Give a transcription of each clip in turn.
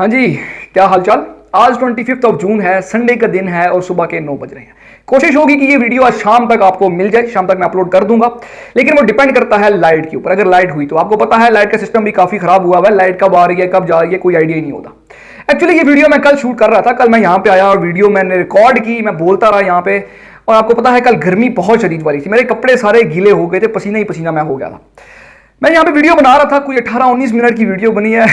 हाँ जी, क्या हालचाल। आज 25 जून है, संडे का दिन है और सुबह के 9 बज रहे हैं। कोशिश होगी कि ये वीडियो आज शाम तक आपको मिल जाए, शाम तक मैं अपलोड कर दूंगा, लेकिन वो डिपेंड करता है लाइट के ऊपर। अगर लाइट हुई तो आपको पता है लाइट का सिस्टम भी काफी खराब हुआ है, लाइट कब आ रही है कब जा रही है कोई आइडिया ही नहीं होता। एक्चुअली ये वीडियो मैं कल शूट कर रहा था, कल मैं यहाँ पे आया और वीडियो मैंने रिकॉर्ड की, मैं बोलता रहा यहाँ पे। और आपको पता है कल गर्मी बहुत शदीद वाली थी, मेरे कपड़े सारे गीले हो गए थे, पसीना ही पसीना मैं हो गया था। मैं यहाँ पे वीडियो बना रहा था, कोई 18-19 मिनट की वीडियो बनी है।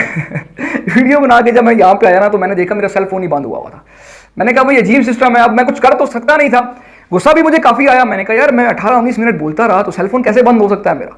वीडियो बना के जब मैं यहाँ पे आया ना तो मैंने देखा मेरा सेल फोन ही बंद हुआ था। मैंने कहा भाई अजीब सिस्टम है, अब मैं कुछ कर तो सकता नहीं था। गुस्सा भी मुझे काफी आया, मैंने कहा यार मैं 18-19 मिनट बोलता रहा तो सेल फोन कैसे बंद हो सकता है मेरा।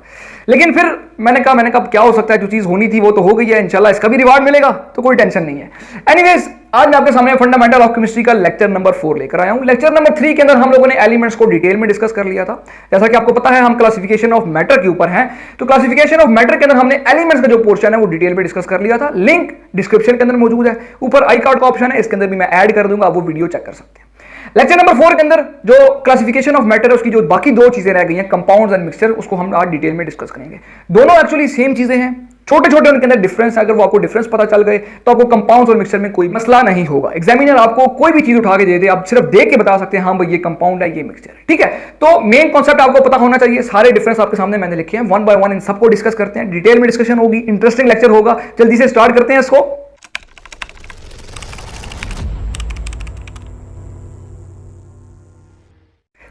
लेकिन फिर मैंने कहा क्या हो सकता है, जो चीज होनी थी वो तो हो गई है, इंशाल्लाह इसका भी रिवार्ड मिलेगा तो कोई टेंशन नहीं है। एनीवेज, आज मैं आपके सामने फंडामेंटल ऑफ केमिस्ट्री का लेक्चर नंबर 4 लेकर आया हूं। लेक्चर नंबर 3 के अंदर हम लोगों ने एलिमेंट्स को डिटेल में डिस्कस कर लिया था। जैसा कि आपको पता है हम क्लासिफिकेशन ऑफ मैटर के ऊपर हैं, तो क्लासिफिकेशन ऑफ मैटर के अंदर हमने एलिमेंट्स का जो पोर्शन है वो डिटेल में डिस्कस कर लिया था। लिंक डिस्क्रिप्शन के अंदर मौजूद है, ऊपर आई कार्ड का ऑप्शन है, इसके अंदर भी मैं ऐड कर दूंगा, वो वीडियो चेक कर सकते हैं। लेक्चर नंबर 4 के अंदर जो क्लासिफिकेशन ऑफ मैटर है उसकी जो बाकी दो चीजें रह गई हैं, कंपाउंड्स एंड मिक्सचर, उसको हम आज डिटेल में डिस्कस करेंगे। दोनों एक्चुअली सेम चीजें हैं, छोटे छोटे उनके अंदर डिफरेंस है। अगर वो आपको डिफरेंस पता चल गए तो आपको कंपाउंड्स और मिक्सचर में कोई मसला नहीं होगा। एग्जामिनर आपको कोई भी चीज उठा के दे दे, आप सिर्फ देख के बता सकते हैं हाँ भाई ये कंपाउंड है ये मिक्सचर है, ठीक है। तो मेन कॉन्सेप्ट आपको पता होना चाहिए। सारे डिफरेंस आपके सामने मैंने लिखे हैं, वन बाय वन इन सबको डिस्कस करते हैं, डिटेल में डिस्कशन होगी, इंटरेस्टिंग लेक्चर होगा। जल्दी से स्टार्ट करते हैं इसको।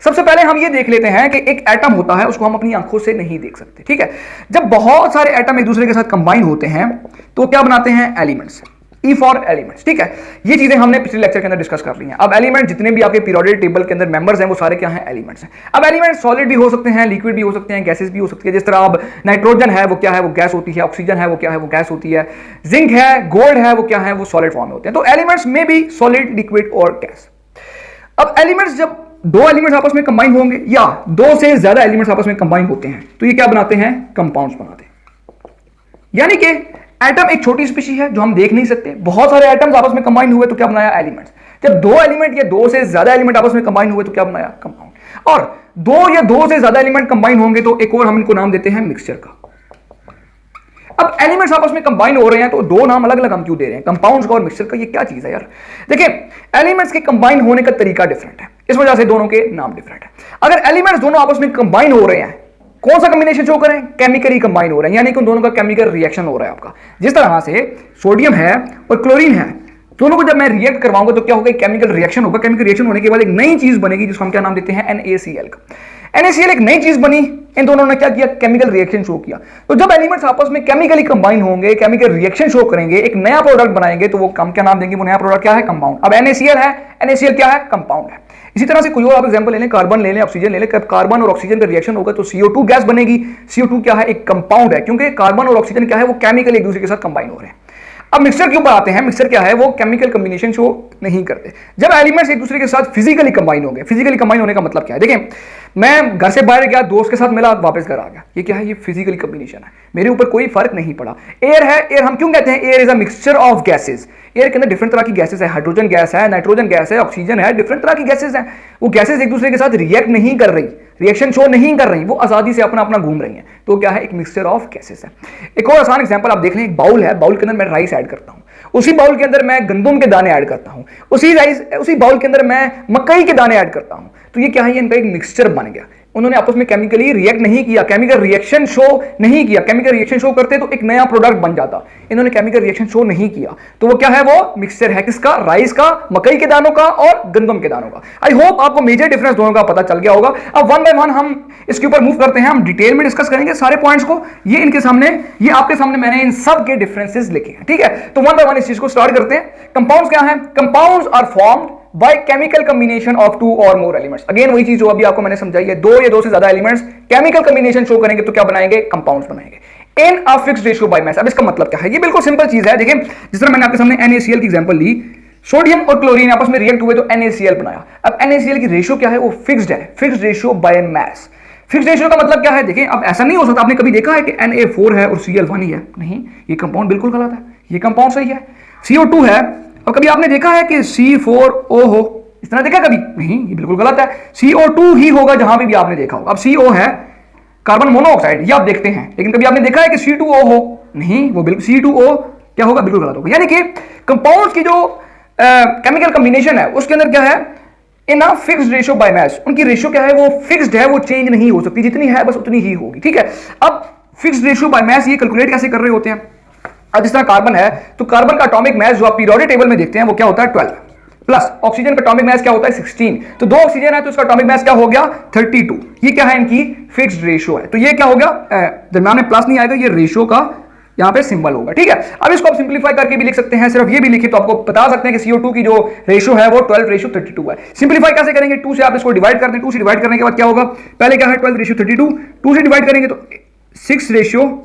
सबसे पहले हम ये देख लेते हैं कि एक एटम होता है, उसको हम अपनी आंखों से नहीं देख सकते, ठीक है। जब बहुत सारे एटम एक दूसरे के साथ कंबाइन होते हैं तो क्या बनाते हैं, एलिमेंट्स। ई फॉर एलिमेंट्स, ठीक है। ये चीजें हमने पिछले लेक्चर के अंदर डिस्कस कर ली हैं। अब एलिमेंट जितने भी आपके पीरियोडिक टेबल के अंदर मेंबर्स हैं वो सारे क्या हैं, एलिमेंट्स हैं। अब एलिमेंट सॉलिड भी हो सकते हैं, लिक्विड भी हो सकते हैं, गैसेस भी हो सकती है। जिस तरह अब नाइट्रोजन है वो क्या है, वो गैस होती है। ऑक्सीजन है वो क्या है, वो गैस होती है। जिंक है, गोल्ड है, वो क्या है, वो सॉलिड फॉर्म में होते हैं। तो एलिमेंट्स में भी सॉलिड, लिक्विड और गैस। अब एलिमेंट्स जब दो एलिमेंट्स आपस में कंबाइन होंगे या दो से ज्यादा एलिमेंट्स आपस में कंबाइन होते हैं तो ये क्या बनाते हैं, कंपाउंड्स बनाते हैं। यानी कि एटम एक छोटी स्पीशी है जो हम देख नहीं सकते, बहुत सारे एटम्स आपस में कंबाइन हुए तो क्या बनाया, एलिमेंट्स। जब दो एलिमेंट या दो से ज्यादा एलिमेंट आपस में कंबाइन हुए तो क्या बनाया, कंपाउंड। और दो या दो से ज्यादा एलिमेंट कंबाइन होंगे तो एक और हम इनको नाम देते हैं मिक्सचर का। अब एलिमेंट्स आपस में कंबाइन हो रहे हैं तो दो नाम अलग अलग हम क्यों दे रहे हैं, कंपाउंड्स का और मिक्सचर का। ये क्या चीज है यार। देखिए एलिमेंट्स के कंबाइन होने का तरीका डिफरेंट है, इस वजह से दोनों के नाम डिफरेंट है। अगर एलिमेंट्स दोनों आपस में कंबाइन हो रहे हैं, कौन सा कॉम्बिनेशन शो करें, केमिकली कंबाइन हो रहे हैं, यानी कि उन दोनों का केमिकल रिएक्शन हो रहा है आपका। जिस तरह से सोडियम है और क्लोरीन है, दोनों को जब मैं रिएक्ट करवाऊंगा तो क्या होगा, केमिकल रिएक्शन होगा। केमिकल रिएक्शन होने के बाद एक नई चीज बनेगी जिसको हम क्या नाम देते हैं, NaCl का। NaCl एक नई चीज बनी, इन दोनों ने क्या किया, केमिकल रिएक्शन शो किया। तो जब एलिमेंट्स आपस में केमिकली कंबाइन होंगे, केमिकल रिएक्शन शो करेंगे, एक नया प्रोडक्ट बनाएंगे तो वो हम क्या नाम देंगे, वो नया प्रोडक्ट क्या है, कंपाउंड। अब NaCl है, NaCl क्या है, कंपाउंड है। इसी तरह से कोई और आप एग्जांपल ले लें, कार्बन ले लें, ऑक्सीजन ले लें। कार्बन और ऑक्सीजन का रिएक्शन होगा तो CO2 गैस बनेगी। CO2 क्या है, एक कंपाउंड है, क्योंकि कार्बन और ऑक्सीजन क्या है, वो केमिकल एक दूसरे के साथ कंबाइन हो रहे हैं। अब मिक्सचर के ऊपर आते हैं। मिक्सचर क्या है, वो केमिकल कॉम्बिनेशन शो नहीं करते। जब एलिमेंट्स एक दूसरे के साथ फिजिकली कंबाइन होंगे, फिजिकली कंबाइन होने का मतलब क्या है, देखिए मैं घर से बाहर गया, दोस्त के साथ मिला, वापस घर आ गया, ये क्या है, ये फिजिकली कॉम्बिनेशन है, मेरे ऊपर कोई फर्क नहीं पड़ा। एयर है, एयर हम क्यों कहते हैं, air is a mixture of gases. Air के अंदर डिफरेंट तरह की गैसेस है, हाइड्रोजन गैस है, नाइट्रोजन गैस है, ऑक्सीजन है, डिफरेंट तरह की गैसेस हैं। वो गैसेस एक दूसरे के साथ रिएक्ट नहीं कर रही, रिएक्शन शो नहीं कर रही, वो आजादी से अपना अपना घूम रही हैं। तो क्या है, एक मिक्सचर ऑफ गैसेस है। एक और आसान एग्जांपल आप देख लें, एक बाउल है, बाउल के अंदर मैं राइस ऐड करता हूं, उसी बाउल के अंदर मैं गंदम के दाने ऐड करता हूं, उसी बाउल के अंदर मैं मकई के दाने ऐड करता हूं, तो ये क्या है, इनका एक मिक्सचर बन गया। उन्होंने आपस में केमिकली रिएक्ट नहीं किया, केमिकल रिएक्शन शो नहीं किया। केमिकल रिएक्शन शो करते तो एक नया प्रोडक्ट बन जाता, इन्होंने केमिकल रिएक्शन शो नहीं किया, तो वो क्या है, वो मिक्सचर है। किसका, राइस का, मकई के दानों का और गंदम के दानों का। आई होप आपको मेजर डिफरेंस दोनों का पता चल गया होगा। अब वन बाय वन हम इसके ऊपर मूव करते हैं, हम डिटेल में डिस्कस करेंगे सारे पॉइंट्स को। ये इनके सामने, ये आपके सामने मैंने इन सब के डिफरेंसेस लिखे हैं, ठीक है। तो वन बाय वन इस चीज को स्टार्ट करते हैं। कंपाउंड्स क्या है, compounds are formed by chemical combination of two or more elements। Again वही चीज जो अभी आपको मैंने समझाई है, दो या दो से ज्यादा एलिमेंट्स केमिकल कॉम्बिनेशन शो करेंगे तो क्या बनाएंगे, कंपाउंड्स बनाएंगे। In a fixed ratio by mass. अब इसका मतलब क्या है, ये बिल्कुल सिंपल चीज है। देखिए जिस तरह मैंने आपके सामने NaCl की एग्जांपल ली, सोडियम और क्लोरीन आपस में रिएक्ट हुए तो NaCl बनाया। अब NaCl की रेशियो क्या है, वो फिक्स्ड है, fixed ratio by mass. Fixed ratio का मतलब क्या है, देखिए अब ऐसा नहीं हो सकता, आपने कभी देखा है कि Na4 है और Cl1 ही है, नहीं, ये कंपाउंड बिल्कुल गलत है, ये कंपाउंड सही है। CO2 है और कभी आपने देखा है कि C4O हो, इस तरह देखा कभी, नहीं, ये बिल्कुल गलत है। CO2 ही होगा जहां भी आपने देखा होगा। अब CO है कार्बन मोनोऑक्साइड, ये आप देखते हैं, लेकिन कभी आपने देखा है कि C2O हो, नहीं, वो बिल्कुल C2O क्या होगा, बिल्कुल गलत होगा। यानी कि कंपाउंड्स की जो केमिकल कॉम्बिनेशन है उसके अंदर क्या है, in a fixed ratio by mass, उनकी रेशियो क्या है, वो फिक्स्ड है, वो चेंज नहीं हो सकती, जितनी है बस उतनी ही होगी, ठीक है। अब फिक्स्ड रेशियो बाय मास ये कैलकुलेट कैसे कर रहे होते हैं, अब जिस तरह कार्बन है तो कार्बन का एटॉमिक मास जो आप पीरियोडिक टेबल में देखते हैं वो क्या होता है 12, प्लस ऑक्सीजन का एटॉमिक मास क्या होता है 16, तो दो ऑक्सीजन है तो इसका एटॉमिक मास क्या हो गया 32, ये क्या है, इनकी फिक्स्ड रेशियो है। तो ये क्या हो गया, दरम्यान में प्लस नहीं आएगा, ये रेशियो का यहां पे सिंबल होगा, ठीक है। अब इसको आप सिंपलीफाई करके भी लिख सकते हैं, सिर्फ ये भी लिखे तो आपको बता सकते हैं कि CO2 की जो रेशियो है वो 12:32 है। सिंपलीफाई कैसे करेंगे, 2 से आप इसको डिवाइड कर दें, 2 से डिवाइड करने के बाद क्या होगा, पहले क्या है 12:32, 2 से डिवाइड करेंगे तो 6:16,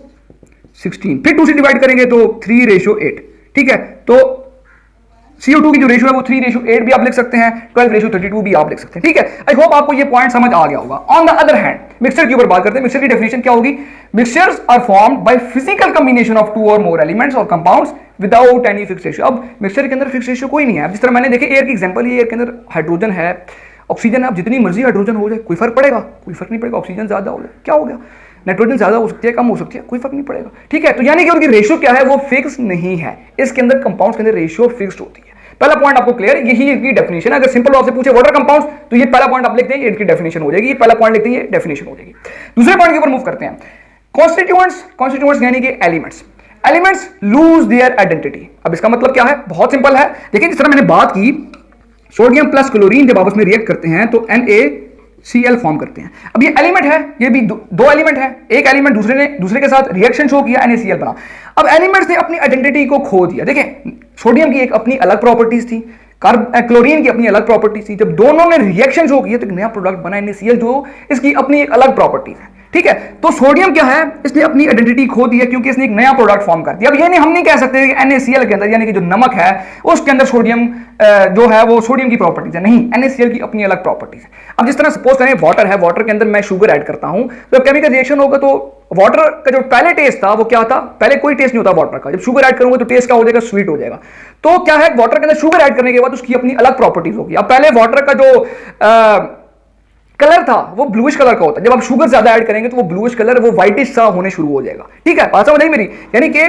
फिर 2 से डिवाइड करेंगे तो 3:8, ठीक है। तो CO2 की जो रेशियो है वो 3:8 भी आप लिख सकते हैं, 12:32 भी आप लिख सकते हैं, ठीक है। आई होप आपको ये पॉइंट समझ आ गया होगा। On the other hand mixture के ऊपर बात करते हैं, मिक्सचर की डेफिनेशन क्या होगी, mixtures are formed by physical combination of 2 or more elements or compounds without any fixed ratio. अब मिक्सचर के अंदर फिक्स्ड रेशियो कोई नहीं है। जिस तरह मैंने देखे एयर की एग्जांपल, एयर के अंदर हाइड्रोजन है, ऑक्सीजन है, अब जितनी मर्जी हाइड्रोजन हो जाए कोई फर्क पड़ेगा, कोई फर्क नहीं पड़ेगा, ऑक्सीजन ज्यादा हो जाए क्या हो गया, नाइट्रोजन ज्यादा हो सकती है, कम हो सकती है, कोई फर्क नहीं पड़ेगा, ठीक है। तो यानी कि उनकी रेशियो क्या है, वो फिक्स नहीं है। इसके अंदर कंपाउंड्स के अंदर रेशियो फिक्स्ड होती है। पहला पॉइंट आपको क्लियर, यही इनकी डेफिनेशन है। अगर सिंपल आपसे पूछे वाटर कंपाउंड्स तो ये पहला पॉइंट आप लिखते हैं, इनकी डेफिनेशन हो जाएगी, पहला पॉइंट लिखते हैं, ये डेफिनेशन हो जाएगी। दूसरे पॉइंट के ऊपर मूव करते हैं, कॉन्स्टिट्यूएंट्स यानी कि एलिमेंट्स लूज देयर आइडेंटिटी। अब इसका मतलब क्या है, बहुत सिंपल है। देखिए जिस तरह मैंने बात की, सोडियम प्लस क्लोरीन जब आपस में रिएक्ट करते हैं तो NaCl फॉर्म करते हैं। अब ये एलिमेंट है, ये भी दो एलिमेंट है, एक एलिमेंट दूसरे के साथ रिएक्शन शो किया, NaCl बना। अब एलिमेंट्स ने अपनी आइडेंटिटी को खो दिया। देखें सोडियम की एक अपनी अलग प्रॉपर्टीज थी, क्लोरीन की अपनी अलग प्रॉपर्टीज थी, जब दोनों ने रिएक्शन शो किया तो एक नया प्रोडक्ट बना NaCl, जो इसकी अपनी एक अलग प्रॉपर्टीज है, ठीक है। तो सोडियम क्या है, इसने अपनी आइडेंटिटी खो दी है क्योंकि इसने एक नया प्रोडक्ट फॉर्म कर दिया। अब ये नहीं, हम नहीं कह सकते कि NaCl के अंदर यानी कि जो नमक है उसके अंदर सोडियम जो है वो सोडियम की प्रॉपर्टीज है, नहीं, NaCl की अपनी अलग प्रॉपर्टीज है। अब जिस तरह सपोज करें वाटर है, वाटर के अंदर मैं शुगर ऐड करता हूं तो केमिकल रिएक्शन होगा तो वाटर का जो पहले टेस्ट था वो क्या था, पहले कोई टेस्ट नहीं होता वाटर का, जब शुगर ऐड करूंगा तो टेस्ट क्या हो जाएगा, स्वीट हो जाएगा। तो क्या है, वाटर के अंदर शुगर ऐड करने के बाद उसकी अपनी अलग प्रॉपर्टीज होगी। अब पहले वाटर का जो कलर था वो ब्लूइश कलर का होता है, जब आप शुगर ज्यादा ऐड करेंगे तो वो ब्लूइश कलर वो व्हाइटिश सा होने शुरू हो जाएगा, ठीक है। बात समझ आई मेरी, यानी कि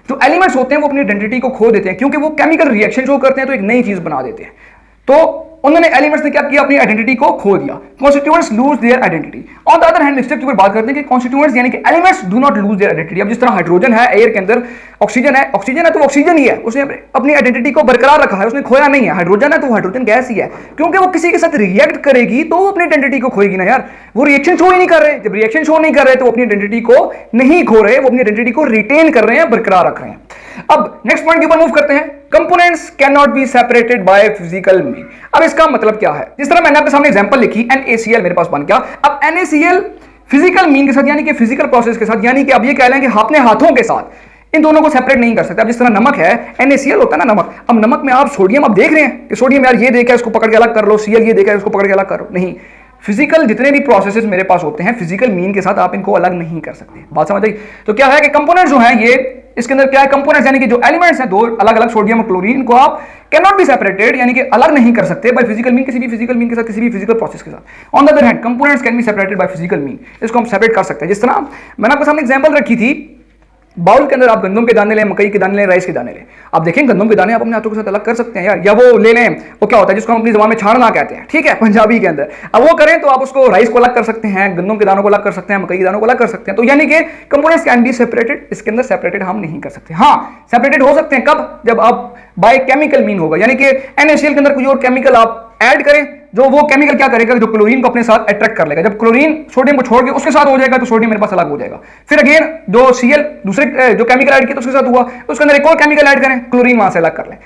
जो एलिमेंट्स होते हैं वो अपनी आइडेंटिटी को खो देते हैं क्योंकि वो केमिकल रिएक्शन जो करते हैं तो एक नई चीज बना देते हैं। तो उन्होंने एलिमेंट्स ने क्या किया, अपनी आइडेंटिटी को खो दिया। Constituents lose their identity. On the other hand mixture की बात करते हैं कि कॉन्स्टिट्यूएंट्स यानी कि elements do not lose their identity. अब जिस तरह हाइड्रोजन है, एयर के अंदर ऑक्सीजन है तो ऑक्सीजन ही है, उसने अपनी आइडेंटिटी को बरकरार रखा है, उसने खोया नहीं है। हाइड्रोजन है तो हाइड्रोजन गैस ही है, क्योंकि वो किसी के साथ रिएक्ट करेगी तो वो अपनी आइडेंटिटी को खोएगी ना यार। वो रिएक्शन शो ही नहीं कर रहे, जब रिएक्शन शो नहीं कर रहे तो अपनी आइडेंटिटी को नहीं खो रहे, वो अपनी आइडेंटिटी को रिटेन कर रहे हैं, बरकरार रख रहे हैं। अब नेक्स्ट पॉइंट के ऊपर मूव करते हैं, components can not be separated by physical mean. अब इसका मतलब क्या है, जिस तरह मैंने आपके सामने एग्जांपल लिखी, NaCl मेरे पास बन गया। अब NaCl फिजिकल मीन के साथ यानी कि फिजिकल प्रोसेस के साथ, यानी कि अब ये कह लें कि अपने हाथों के साथ इन दोनों को सेपरेट नहीं कर सकते। अब जिस तरह नमक है, NaCl होता है ना नमक, अब नमक में आप सोडियम आप देख रहे हैं कि सोडियम यार ये देखा है इसको पकड़ के अलग कर लो, Cl ये देखा है इसको पकड़ के अलग करो, नहीं। फिजिकल जितने भी प्रोसेसेस मेरे पास होते हैं फिजिकल मीन के साथ आप इनको अलग नहीं कर सकते। बात समझ आई। तो क्या है कि कंपोनेंट्स जो हैं ये इसके अंदर क्या है, कंपोनेंट्स यानी कि जो एलिमेंट्स हैं, दो अलग अलग सोडियम और क्लोरीन को आप कैन नॉट बी सेपरेटेड यानी कि अलग नहीं कर सकते बाय फिजिकल मीन, किसी भी फिजिकल मीन के साथ, किसी भी फिजिकल प्रोसेस के साथ। On the other hand components can be separated by physical mean, इसको हम सेपरेट कर सकते हैं। जिस तरह मैंने आपके सामने एग्जांपल रखी थी, बाउल के अंदर आप गंदम के दाने लें, मकई के दाने लें, राइस के दाने लें, आप देखें गंदम के दाने आप अपने हाथों के साथ अलग कर सकते हैं यार, या वो ले लें, वो क्या होता है जिसको हम अपनी ज़बान में छानना कहते हैं, ठीक है, पंजाबी के अंदर। अब वो करें तो आप उसको राइस को अलग कर सकते हैं, गंदम के दानों को अलग कर सकते हैं, मकई के दानों को अलग कर सकते हैं। तो यानी कि कंपोनेंट्स कैन बी सेपरेटेड, इसके अंदर सेपरेटेड हम नहीं कर सकते। हाँ सेपरेटेड हो सकते हैं कब, जब आप बाय केमिकल मीन होगा, यानी कि NaCl के अंदर कोई और केमिकल आप ऐड करें, जो वो केमिकल क्या करेगा, जो क्लोरीन को अपने साथ अट्रैक्ट कर लेगा। जब क्लोरीन सोडियम को छोड़ के उसके साथ हो जाएगा तो सोडियम मेरे पास अलग हो जाएगा। फिर अगेन जो Cl दूसरे जो केमिकल ऐड किया तो उसके साथ हुआ, उसके अंदर एक और केमिकल ऐड करें, क्लोरीन वहां से अलग कर लें।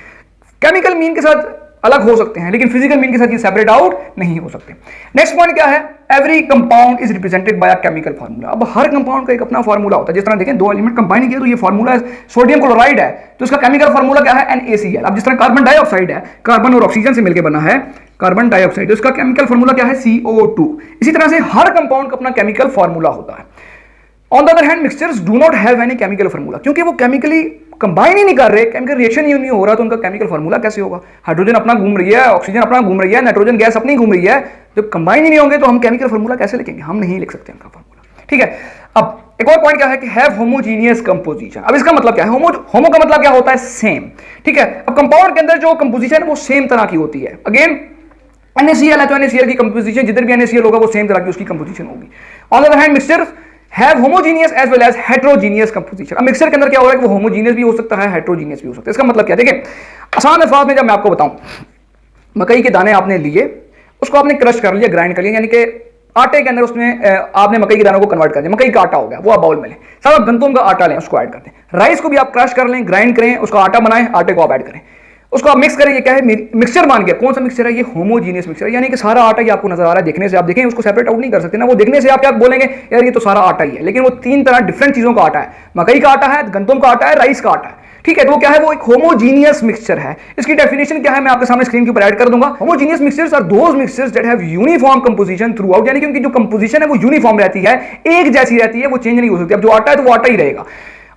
केमिकल मीन के साथ अलग हो सकते हैं लेकिन फिजिकल मीन के साथ ये सेपरेट आउट नहीं हो सकते। नेक्स्ट पॉइंट क्या है, every compound is represented by a chemical formula. अब हर कंपाउंड का एक अपना फार्मूला होता है। जिस तरह देखें दो एलिमेंट कंबाइन किया तो ये फार्मूला सोडियम क्लोराइड है तो इसका केमिकल फार्मूला क्या है, NaCl। अब जिस तरह कार्बन डाइऑक्साइड है, कार्बन और ऑक्सीजन से मिलकर बना है कार्बन डाइऑक्साइड, तो इसका केमिकल फार्मूला क्या है, CO2। इसी तरह से हर कंपाउंड का अपना केमिकल फार्मूला होता है। On the other hand mixtures do not have any chemical formula, क्योंकि वो केमिकली कंबाइन ही नहीं कर रहे, केमिकल रिएक्शन ही नहीं हो रहा, तो उनका केमिकल फार्मूला कैसे होगा। हाइड्रोजन अपना घूम रही है, ऑक्सीजन अपना घूम रही है, नाइट्रोजन गैस अपनी घूम रही है, जब कंबाइन ही नहीं होंगे तो हम केमिकल फार्मूला कैसे लिखेंगे, हम नहीं लिख सकते उनका फार्मूला, ठीक है। अब एक और पॉइंट क्या है कि हैव होमोजीनियस कंपोजिशन। अब इसका मतलब क्या है, होमो का मतलब क्या होता है, सेम, ठीक है। अब कंपाउंड के अंदर जो कंपोजिशन है वो सेम तरह की होती है। अगेन NaCl है तो NaCl की कंपोजिशन, जिधर भी NaCl होगा वो सेम तरह की उसकी कंपोजिशन होगी। On the other hand mixture have homogeneous as well as heterogeneous composition. अब मिक्सचर के अंदर क्या हो रहा है कि वो होमोजीनियस भी हो सकता है, हेट्रोजीनियस भी हो सकता है। इसका मतलब क्या है, देखिए आसान अल्फाज में जब मैं आपको बताऊं, मकई के दाने आपने लिए, उसको आपने क्रश कर लिया, ग्राइंड कर लिया, यानी कि आटे के अंदर उसमें आपने मकई के दानों को कन्वर्ट कर दिया, मकई का आटा हो गया, वो आप बाउल में लें। सारा गंदम का आटा लें, उसको ऐड कर दें। राइस को भी आप क्रश कर लें, ग्राइंड करें, उसका आटा बनाएं, आटे को आप ऐड करें, उसको आप मिक्स करें। ये क्या है, मिक्सचर मान गया। कौन सा मिक्सचर है, ये होमोजीनियस मिक्सचर है, यानी कि सारा आटा ये आपको नजर आ रहा है, देखने से आप देखें, उसको सेपरेट आउट नहीं कर सकते ना। वो देखने से आप क्या बोलेंगे, यार ये तो सारा आटा ही है, लेकिन वो तीन तरह डिफरेंट चीजों का आटा है। मकई का आटा है, गंदम का आटा है, राइस का आटा है, ठीक है। तो वो क्या है, वो एक होमोजीनियस मिक्सचर है। इसकी डेफिनेशन क्या है, मैं आपके सामने स्क्रीन के ऊपर ऐड कर दूंगा। Homogeneous mixtures are those mixtures that have uniform composition throughout, यानी कि उनकी जो कंपोजिशन है वो यूनिफॉर्म रहती है, एक जैसी रहती है, वो चेंज नहीं हो सकती। अब जो आटा है तो वो आटा ही रहेगा।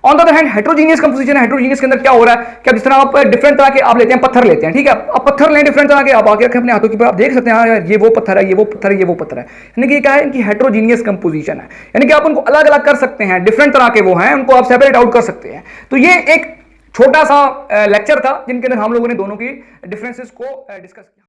On the other hand heterogeneous composition है। हेट्रोजीनियस के अंदर क्या हो रहा है कि जिस तरह आप डिफरेंट तरह के आप लेते हैं, पत्थर लेते हैं, ठीक है, आप पत्थर लें डिफरेंट तरह के, आप आके रखें अपने हाथों के ऊपर, आप देख सकते हैं यार ये वो पत्थर है, ये वो पत्थर है, ये वो पत्थर है, यानी कि क्या है, इनकी हेट्रोजीनियस कंपोजिशन है, यानी कि आप उनको अलग अलग कर सकते हैं, डिफरेंट तरह के वो हैं, उनको आप सेपरेट आउट कर सकते हैं। तो ये एक छोटा सा लेक्चर था जिनके अंदर हम लोगों ने दोनों की डिफरेंसेस को डिस्कस किया।